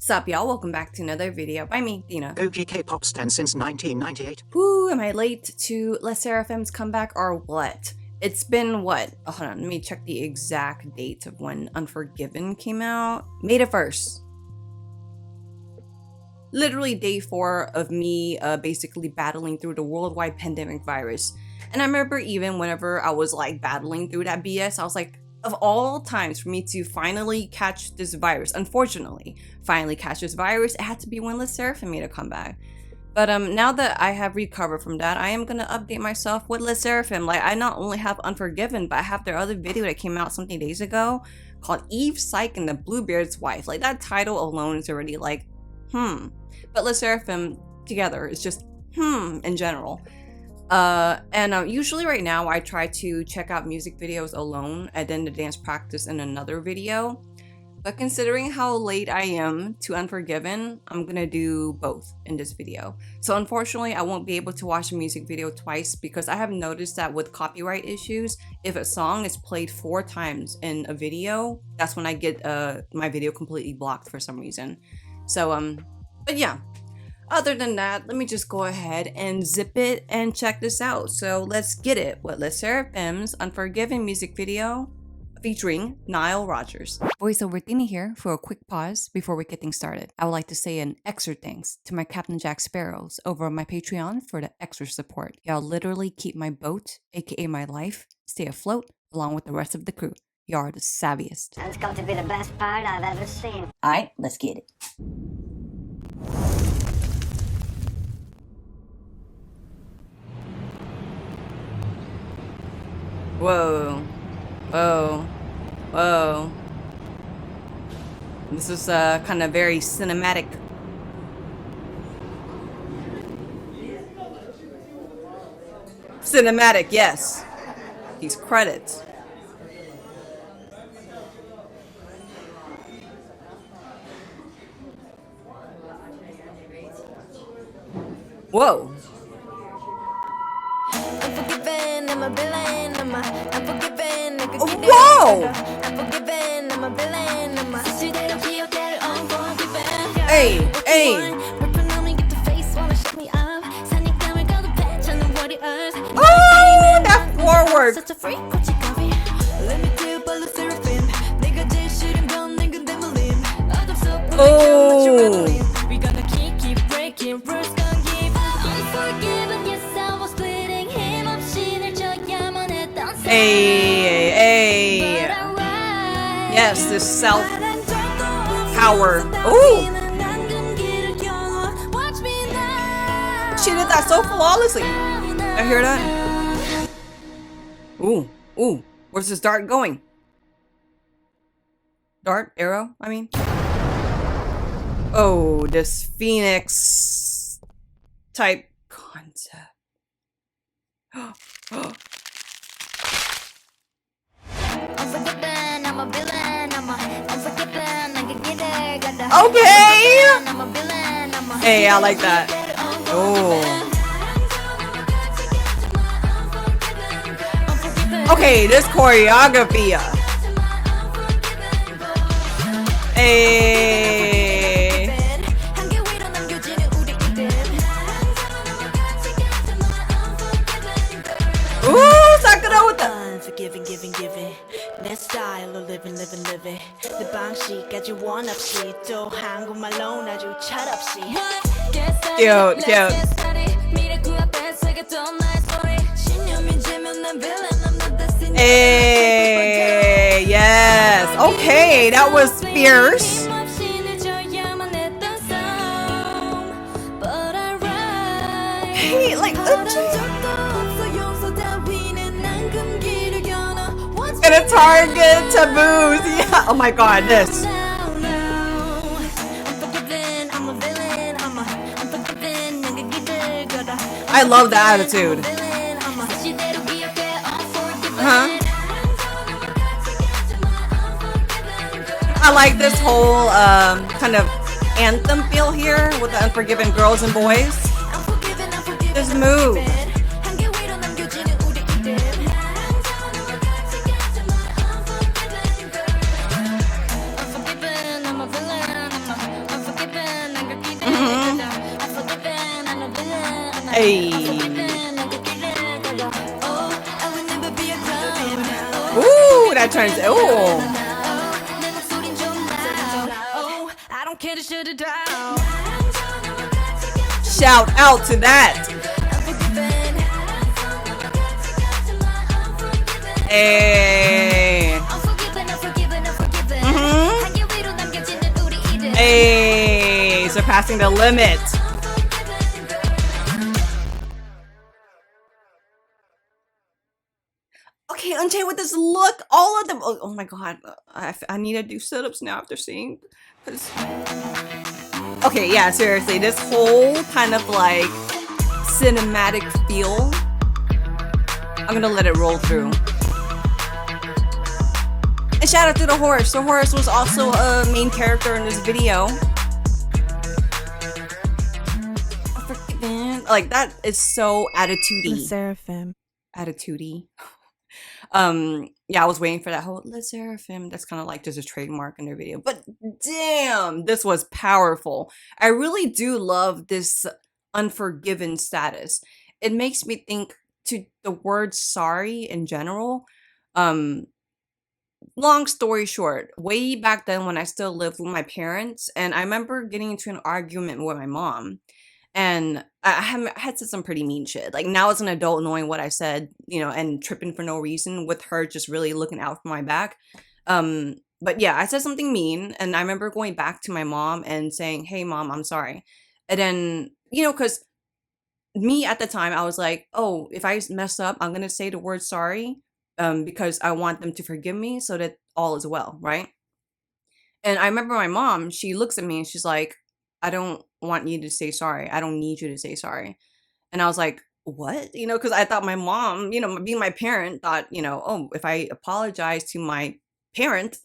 Sup y'all, welcome back to another video by me, Dina. OG K-pop stan since 1998. Whoo, am I late to SSERAFIM's comeback or what? It's been what? Oh, hold on, let me check the exact date of when Unforgiven came out. May the 1st. Literally day 4 of me basically battling through the worldwide pandemic virus. And I remember even whenever I was like battling through that BS, I was like, of all times for me to finally catch this virus, unfortunately, finally catch this virus, it had to be when SSERAFIM made a comeback. But now that I have recovered from that, I am gonna update myself with SSERAFIM. Like, I not only have Unforgiven, but I have their other video that came out something days ago called Eve, Psych, and the Bluebeard's Wife. Like, that title alone is already like, But SSERAFIM together is just, in general. Usually right now I try to check out music videos alone and then the dance practice in another video. But considering how late I am to Unforgiven, I'm gonna do both in this video. So unfortunately, I won't be able to watch a music video twice because I have noticed that with copyright issues, if a song is played 4 times in a video, that's when I get my video completely blocked for some reason. So, but yeah. Other than that, let me just go ahead and zip it and check this out. So let's get it with SSERAFIM's Unforgiven music video featuring Nile Rodgers. Voiceover Tina here for a quick pause before we get things started. I would like to say an extra thanks to my Captain Jack Sparrows over on my Patreon for the extra support. Y'all literally keep my boat, aka my life, stay afloat along with the rest of the crew. Y'all are the savviest. That's got to be the best part I've ever seen. Alright, let's get it. Whoa, whoa, whoa. This is kind of very cinematic. Cinematic, yes. These credits. Whoa. Unforgiven, I'm a villain, unforgiven, Whoa! Unforgiven, I'm a villain, 수시대로 기억될 unforgiven. Hey, hey. Oh, that forward. Such a freak, what you copy? Let me tell you about the seraphim. 내가 제일 싫은 건 내가 내물림. Oh. We gonna keep breaking rules, gonna keep unforgiven. Yes, I was bleeding. 힘없이 늘 져야만 했던 Hey, hey. Yes, this self power. Ooh. She did that so flawlessly. I hear that. Ooh, ooh. Where's this dart going? Dart? Arrow? I mean. Oh, this phoenix type concept. Unforgiven, I'm a villain. Unforgiven, I can get it. Okay. I'm a villain. Hey, I like that. Oh. Okay, this choreography. Hey. Ooh, Sakura with the Unforgiving, giving. 내 스타일로 living. 내 방식까지 원 없이 또 한국말로 아주 철없이. cute, cute. Hey, yes. Okay, that was fierce. Hey, like, gonna target taboos. Yeah. Oh my god, this. I love the attitude. I like this whole kind of anthem feel here with the Unforgiven girls and boys. This move. Hey. Ooh, that turns. Ooh. Shout out to that. Hey. Hey. Surpassing the limit. Okay, Unchained with this look, all of them. Oh my god, I need to do sit-ups now after seeing. Okay, yeah, seriously, this whole kind of like cinematic feel, I'm gonna let it roll through. And shout out to the horse. The horse was also a main character in this video. Unforgiven. Like, that is so attitude-y. SSERAFIM. Attitude-y. Yeah, I was waiting for that whole SSERAFIM. That's kind of like just a trademark in their video. But damn, this was powerful. I really do love this Unforgiven status. It makes me think to the word sorry in general. Long story short, way back then when I still lived with my parents, and I remember getting into an argument with my mom, and I had said some pretty mean shit. Like, now as an adult, knowing what I said, you know, and tripping for no reason, with her just really looking out for my back. But yeah, I said something mean, and I remember going back to my mom and saying, "Hey, mom, I'm sorry." And then, you know, because me at the time, I was like, "Oh, if I mess up, I'm gonna say the word sorry, because I want them to forgive me, so that all is well, right?" And I remember my mom, she looks at me and she's like, "I don't want you to say sorry. I don't need you to say sorry." And I was like, "What?" You know, because I thought my mom, you know, being my parent, thought, you know, oh, if I apologize to my parent,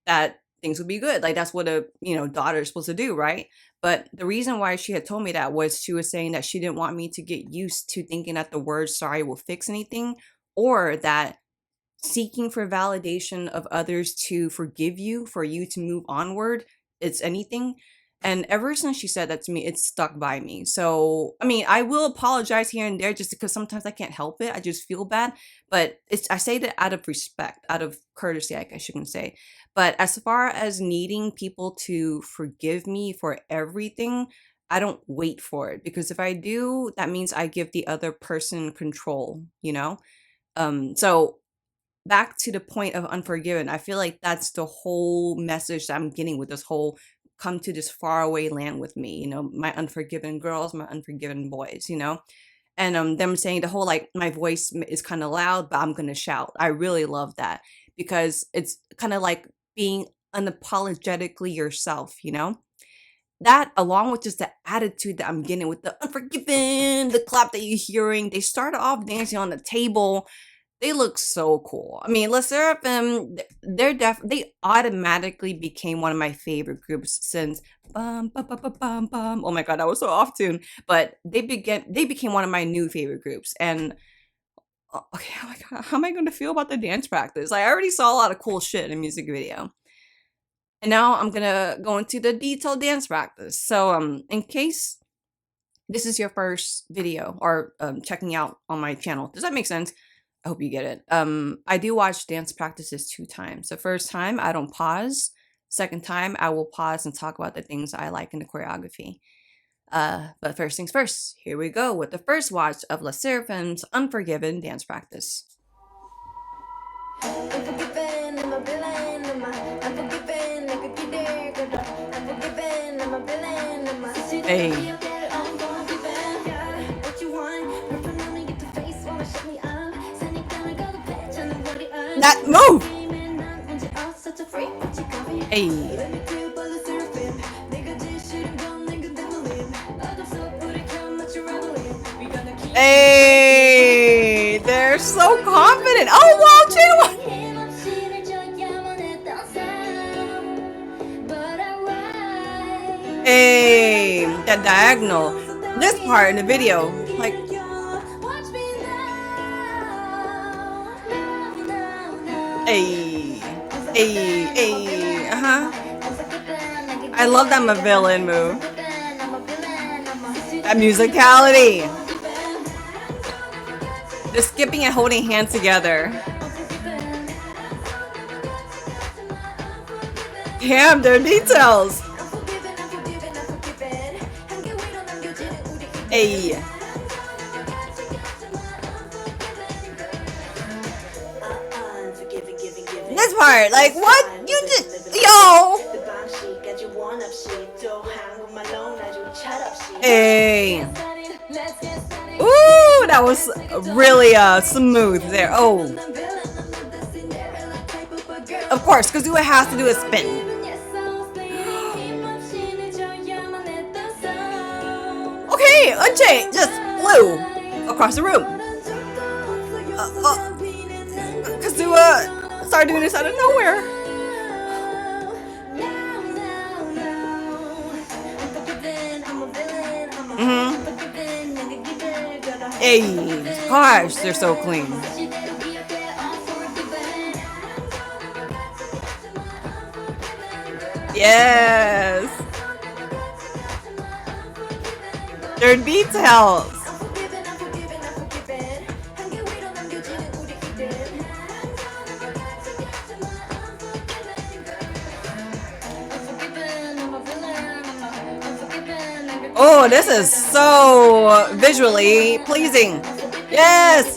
that things would be good. Like, that's what a, you know, daughter is supposed to do, right? But the reason why she had told me that was she was saying that she didn't want me to get used to thinking that the word sorry will fix anything, or that seeking for validation of others to forgive you for you to move onward, it's anything. And ever since she said that to me, it's stuck by me. So, I mean, I will apologize here and there just because sometimes I can't help it. I just feel bad. But I say that out of respect, out of courtesy, I guess you can say. But as far as needing people to forgive me for everything, I don't wait for it. Because if I do, that means I give the other person control, you know? So back to the point of Unforgiven, I feel like that's the whole message that I'm getting with this whole come to this faraway land with me, you know, my unforgiven girls, my unforgiven boys, you know, and them saying the whole like my voice is kind of loud, but I'm gonna shout. I really love that because it's kind of like being unapologetically yourself, you know. That along with just the attitude that I'm getting with the Unforgiven, the clap that you're hearing, they started off dancing on the table. They look so cool. I mean, SSERAFIM, they automatically became one of my favorite groups since bum, bum, bum, bum, bum, bum. Oh my god, that was so off tune. But they became one of my new favorite groups. And okay, oh my god, how am I going to feel about the dance practice? Like, I already saw a lot of cool shit in the music video. And now I'm gonna go into the detailed dance practice. So in case this is your first video or checking out on my channel, does that make sense? I hope you get it. I do watch dance practices 2 times. The first time, I don't pause. Second time, I will pause and talk about the things I like in the choreography. But first things first, here we go with the first watch of SSERAFIM's Unforgiven dance practice. Hey. That move! Hey. Hey! They're so confident! Oh, wow, hey! That diagonal. This part in the video, like, hey, hey, hey, I love that villain move. That musicality. Just skipping and holding hands together. Damn, their details. Hey. This part, like what? You just yo. Hey. Ooh, that was really smooth there. Oh. Of course, because what it has to do is spin. Okay, Unchained just flew across the room. Kazuha started doing this out of nowhere. Hey, gosh, they're so clean. Yes. Their details. Oh, this is so visually pleasing. Yes.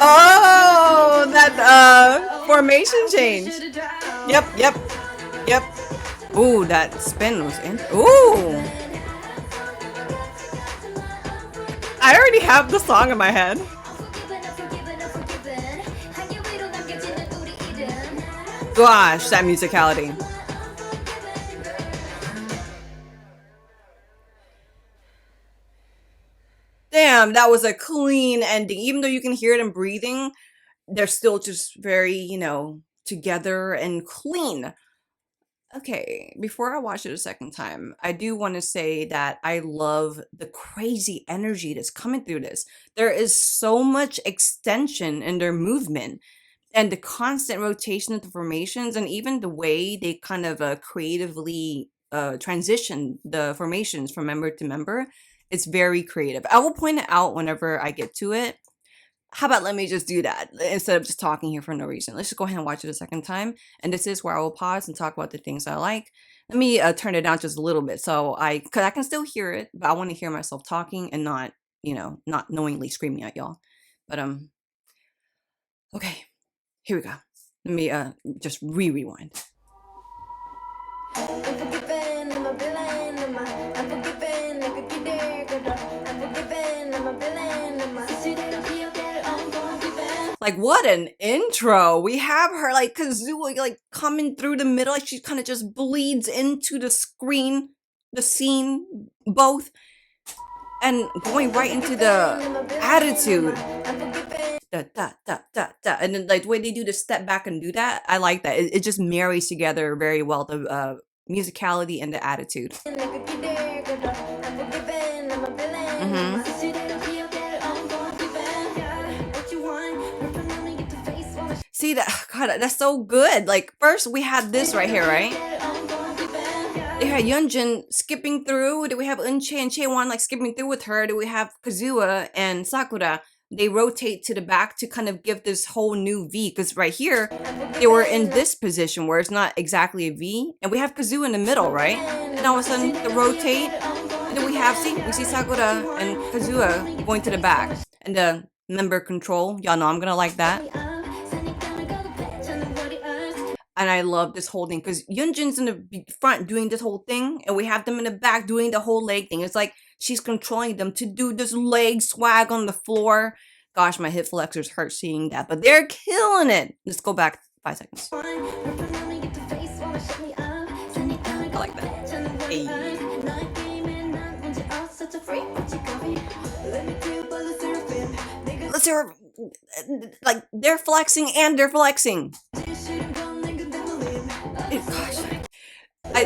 Oh, that formation change. Yep. Ooh, that spin was in. Ooh. I already have the song in my head. Gosh, that musicality. Damn, that was a clean ending. Even though you can hear them breathing, they're still just very, together and clean. Okay, before I watch it a second time, I do want to say that I love the crazy energy that's coming through this. There is so much extension in their movement and the constant rotation of the formations, and even the way they kind of creatively transition the formations from member to member. It's very creative. I will point it out whenever I get to it. How about let me just do that instead of just talking here for no reason. Let's just go ahead and watch it a second time. And this is where I will pause and talk about the things I like. Let me turn it down just a little bit because I can still hear it, but I want to hear myself talking and not, not knowingly screaming at y'all. But okay, here we go. Let me just rewind. Like, what an intro. We have her, like, Kazuha, like, coming through the middle. Like, she kind of just bleeds into the screen, the scene, both. And going right into the attitude. Da, da, da, da, da. And then, like, the way they do the step back and do that, I like that. It just marries together very well, the musicality and the attitude. See that? God, that's so good. Like, first we had this right here, right? They had Yunjin skipping through. Do we have Unche and Chaewon like skipping through with her? Do we have Kazuha and Sakura? They rotate to the back to kind of give this whole new V. Because right here, they were in this position where it's not exactly a V. And we have Kazuha in the middle, right? And all of a sudden, they rotate. And then we see Sakura and Kazuha going to the back. And the member control. Y'all know I'm going to like that. And I love this whole thing because Yunjin's in the front doing this whole thing, and we have them in the back doing the whole leg thing. It's like she's controlling them to do this leg swag on the floor. Gosh, my hip flexors hurt seeing that, but they're killing it. Let's go back 5 seconds. I like that. Hey. Let's hear, like, they're flexing and they're flexing. Gosh.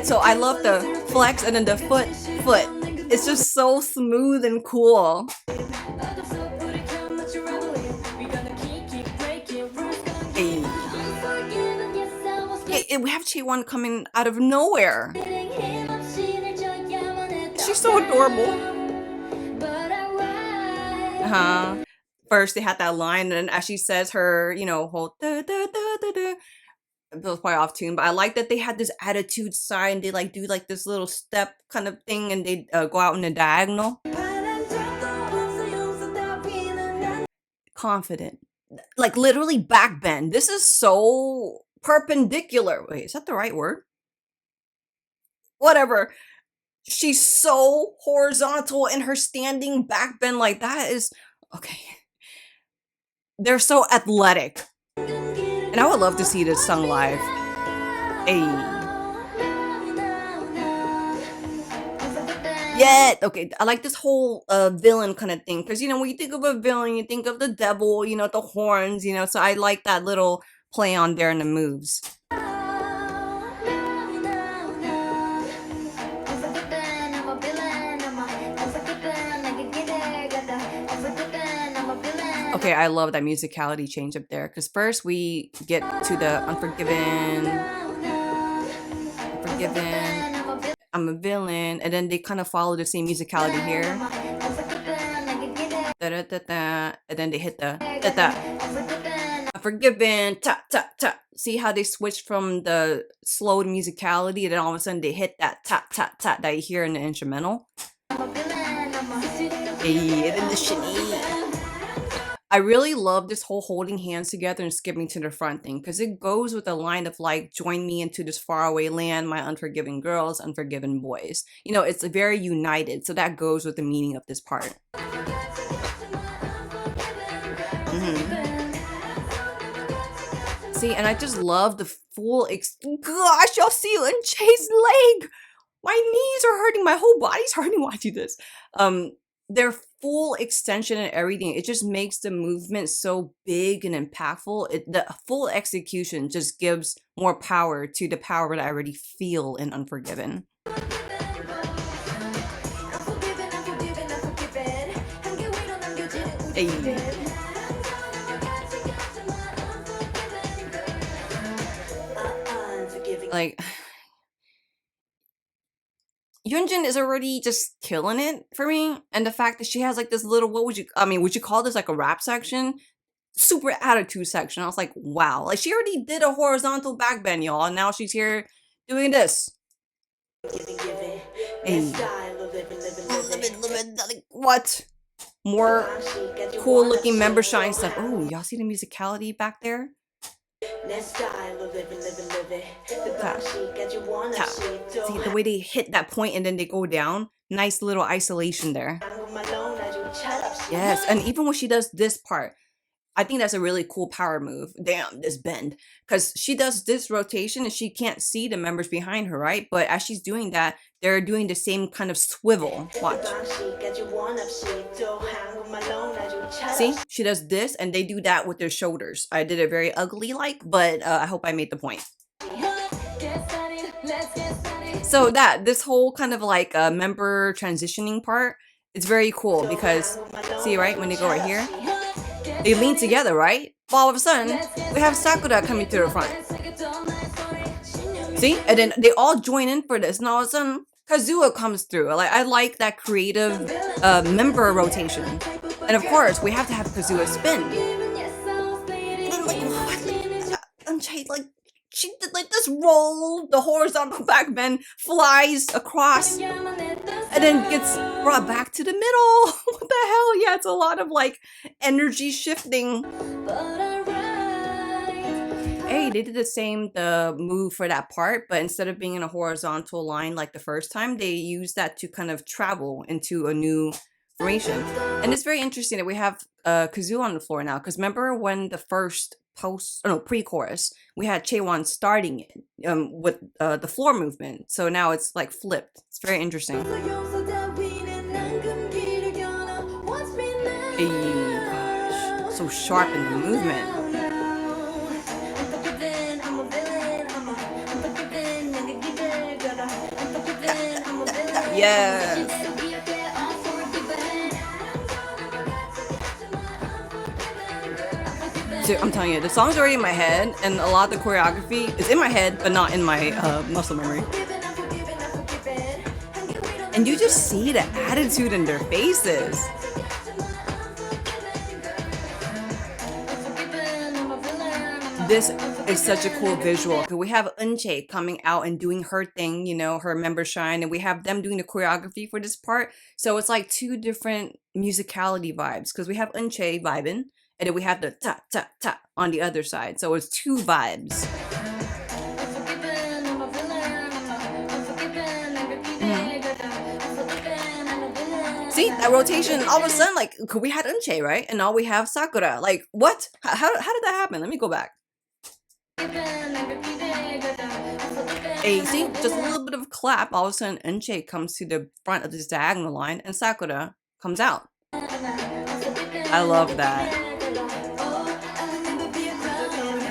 So I love the flex and then the foot. It's just so smooth and cool. Hey. Hey, we have Chaewon coming out of nowhere. She's so adorable. First they had that line, and then as she says her, you know, whole da da da da da. It was quite off tune, but I like that they had this attitude sign. They like do like this little step kind of thing, and they go out in a diagonal. Confident, like literally backbend. This is so perpendicular. Wait, is that the right word? Whatever. She's so horizontal in her standing backbend. Like that is okay. They're so athletic, and I would love to see this sung live. Hey. Yeah, okay. I like this whole villain kind of thing, because you know when you think of a villain, you think of the devil, you know, the horns, you know. So I like that little play on there in the moves. Okay, I love that musicality change up there, because first we get to the Unforgiven, I'm a villain, and then they kind of follow the same musicality here. Da-da-da-da, and then they hit the da-da. Unforgiven, ta-ta-ta. See how they switch from the slowed musicality, and then all of a sudden they hit that ta-ta-ta that you hear in the instrumental. Hey, and then the shitty. I really love this whole holding hands together and skipping to the front thing, because it goes with the line of like, join me into this faraway land, my unforgiven girls, unforgiven boys. You know, it's very united. So that goes with the meaning of this part. See, and I just love the full, gosh, y'all see Unchained's leg. My knees are hurting. My whole body's hurting watching this. Their full extension and everything, it just makes the movement so big and impactful. The full execution just gives more power to the power that I already feel in Unforgiven. Hey. Like, Yunjin is already just killing it for me, and the fact that she has like this little, would you call this like a rap section? Super attitude section. I was like, wow, like she already did a horizontal backbend, y'all, and now she's here doing this. Hey. What? More cool looking member shine stuff. Oh, y'all see the musicality back there? See the way they hit that point and then they go down. Nice little isolation there. Yes, and even when she does this part, I think that's a really cool power move. Damn, this bend. Because she does this rotation and she can't see the members behind her, right? But as she's doing that, they're doing the same kind of swivel. Watch. See? She does this and they do that with their shoulders. I did it very ugly like, but I hope I made the point. So this whole kind of like member transitioning part, it's very cool because, see, right? When they go right here, they lean together, right? Well, all of a sudden, we have Sakura coming to the front. See? And then they all join in for this. And all of a sudden, Kazuha comes through. Like, I like that creative member rotation. And of course, we have to have Kazuha spin. Unchained, like, she did like this roll, the horizontal backbend flies across and then gets brought back to the middle. What the hell? Yeah, it's a lot of like energy shifting. Hey, they did the same move for that part, but instead of being in a horizontal line like the first time, they used that to kind of travel into a new formation. And it's very interesting that we have Kazuha on the floor now, because remember when the first pre-chorus, we had Chaewon starting it with the floor movement. So now it's like flipped. It's very interesting. Hey, gosh. So sharp in the movement. Yes. So I'm telling you, the song's already in my head, and a lot of the choreography is in my head, but not in my muscle memory. And you just see the attitude in their faces. This is such a cool visual because we have Unche coming out and doing her thing, you know, her member shine, and we have them doing the choreography for this part. So it's like two different musicality vibes because we have Unche vibing, and then we have the ta ta ta on the other side. So it's two vibes. See that rotation? All of a sudden, like, we had Unche, right? And now we have Sakura. Like, what? How did that happen? Let me go back. Hey, see, just a little bit of clap. All of a sudden, Unche comes to the front of this diagonal line, and Sakura comes out. I love that.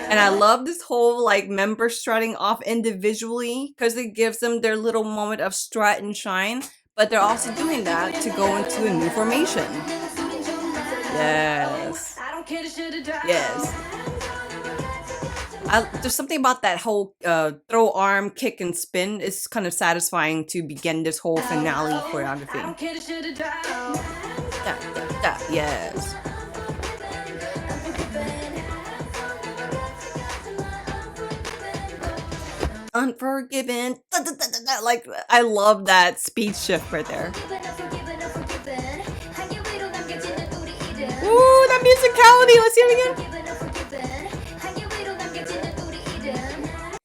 And I love this whole like member strutting off individually because it gives them their little moment of strut and shine. But they're also doing that to go into a new formation. Yes. Yes. There's something about that whole throw arm, kick, and spin. It's kind of satisfying to begin this whole finale choreography. Da, da, da. Yes. Unforgiven. Da, da, da, da, da. Like, I love that speed shift right there. Ooh, that musicality. Let's hear it again.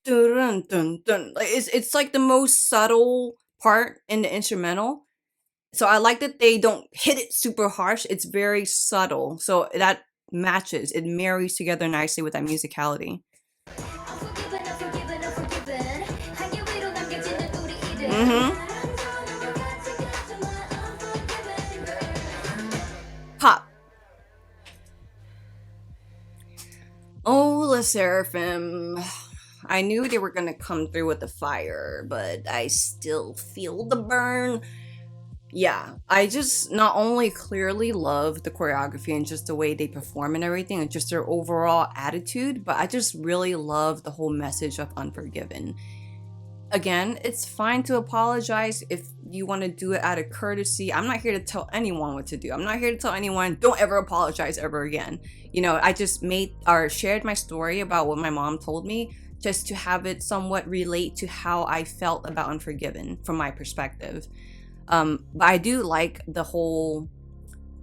Dun, dun, dun. It's like the most subtle part in the instrumental. So I like that they don't hit it super harsh. It's very subtle. So that matches. It marries together nicely with that musicality. Pop. Oh, SSERAFIM. I knew they were gonna come through with the fire, but I still feel the burn. Yeah, I just not only clearly love the choreography and just the way they perform and everything and just their overall attitude, but I just really love the whole message of Unforgiven. Again, it's fine to apologize if you want to do it out of courtesy. I'm not here to tell anyone what to do. I'm not here to tell anyone, don't ever apologize ever again. You know, I just shared my story about what my mom told me just to have it somewhat relate to how I felt about Unforgiven from my perspective. But I do like the whole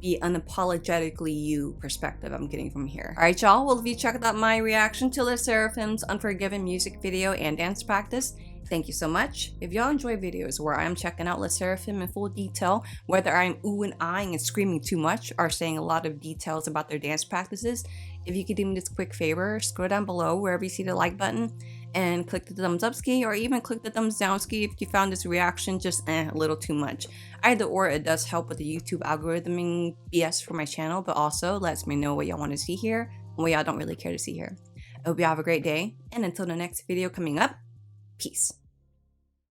be unapologetically you perspective I'm getting from here. Alright y'all, well if you checked out my reaction to SSERAFIM's Unforgiven music video and dance practice, thank you so much. If y'all enjoy videos where I'm checking out SSERAFIM in full detail, whether I'm ooh and eyeing and screaming too much or saying a lot of details about their dance practices, if you could do me this quick favor, scroll down below wherever you see the like button and click the thumbs up ski or even click the thumbs down ski if you found this reaction just a little too much. Either or, it does help with the YouTube algorithming BS for my channel, but also lets me know what y'all want to see here and what y'all don't really care to see here. I hope y'all have a great day, and until the next video coming up, peace.